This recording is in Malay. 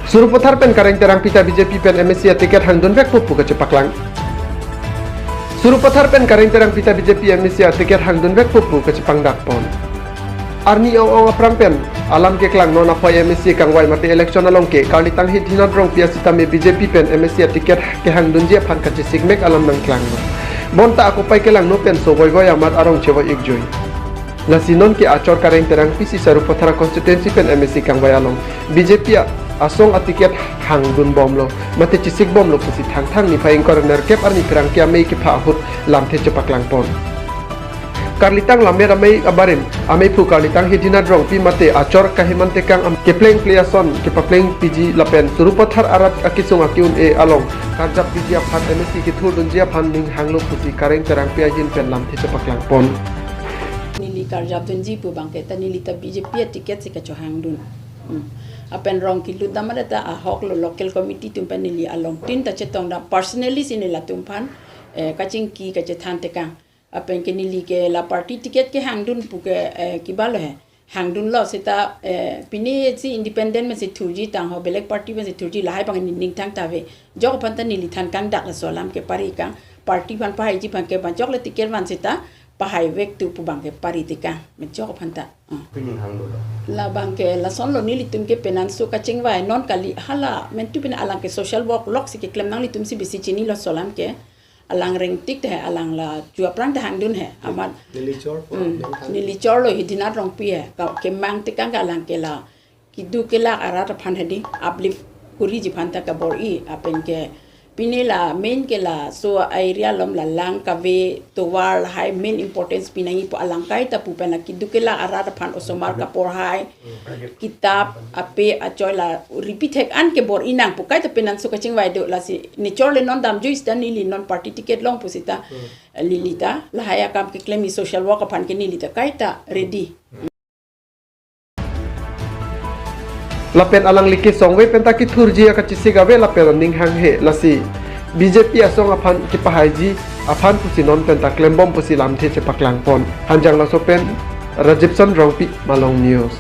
Suruh putar pen kareng terang pita BJP pen MSC tiket hangdun vek pupu ke Cepaklang. Suruh putar pen kareng terang pita BJP MSC tiket hangdun vek pupu ke Cepang Dakpon. Arni ong aprang pen alam ke klang nona poi MSC kang wai mati election along ke kali tang hit hinat rong pia sitame BJP pen MSC tiket ke hangdun je pan ka sigmek alam nang klang. Bonta aku pai ke lang no pen so boy boy amat arong cewa ikjoy. Lasinon ke acor kareng terang pisi saru putar konstituensi pen MSC kang wai along BJP asong atiket hangdun bom lo mate cisik bom lo pusi thang ni paing corner kep arni perang kia mei ki phahut lam the Cepaklang pon karlitang lamer amei abarim amei pu karlitang hidina drong pi mate acor kahimante kang ke pleng pliason ke papleng piji lapen surupathar arat akisung akiun e along karjap piji aphat MSC ki thur dunjia phan ning hanglo pusi kareng terang pia jin pen lam the Cepaklang pon nili karjap dunji pu bangke ta nili ta BJP tiket se ka cho hangdun apen rong kilu damada ta ahok lo local committee tumpan nili along tin ta chetong da personally sinila tumpan kaching ki ka chethan te kang apen ke nili ke la party ticket ke hangdun pu ke kibalo hai hangdun lo seta pini si independent me se thurji tang ho belek party me se thurji lahai bang ning thang ta ve jog pan ta nili than kang dak la solam ke pari kang party pan pa ji pan ke ban jog le ticket man seta pahai vek tu pu bang ke pari te kang me jog pan ta la bangke la son lo ni litum ke penan so kaching vai non kali hala men tu pen alang ke social work lok si ke klem nang litum si bisi chini lo solam ke alang ring tik te alang la jua prang te hangdun he amat ni lichor lo hidina rong pi he ka ke mang te kang alang ke la kidu ke la ara ta phan hedi uplift kuri ji phan ta ka bor I apen ke pinela main ke la so area lom la lang ka ve to war high main importance pinangi po alangkai ta pu pena kidukela arada phan osomar ka por hai kitab ape achoy la repeat hek an ke bor inang pu kai ta penan so kaching wai do la si ni chorle non dam juice ta ni li non party ticket long pusita lilita la haya kam ke claim social work phan ke ni lita kai ta ready lapen alang liki songwe pentaki thurji ka chisigawe lapen ning hang he lasi BJP asong aphan ki pahaji aphan pusi non penta klembom pusi lam the Cepaklang pon hanjang la sopen Rajib Chandra Malong News.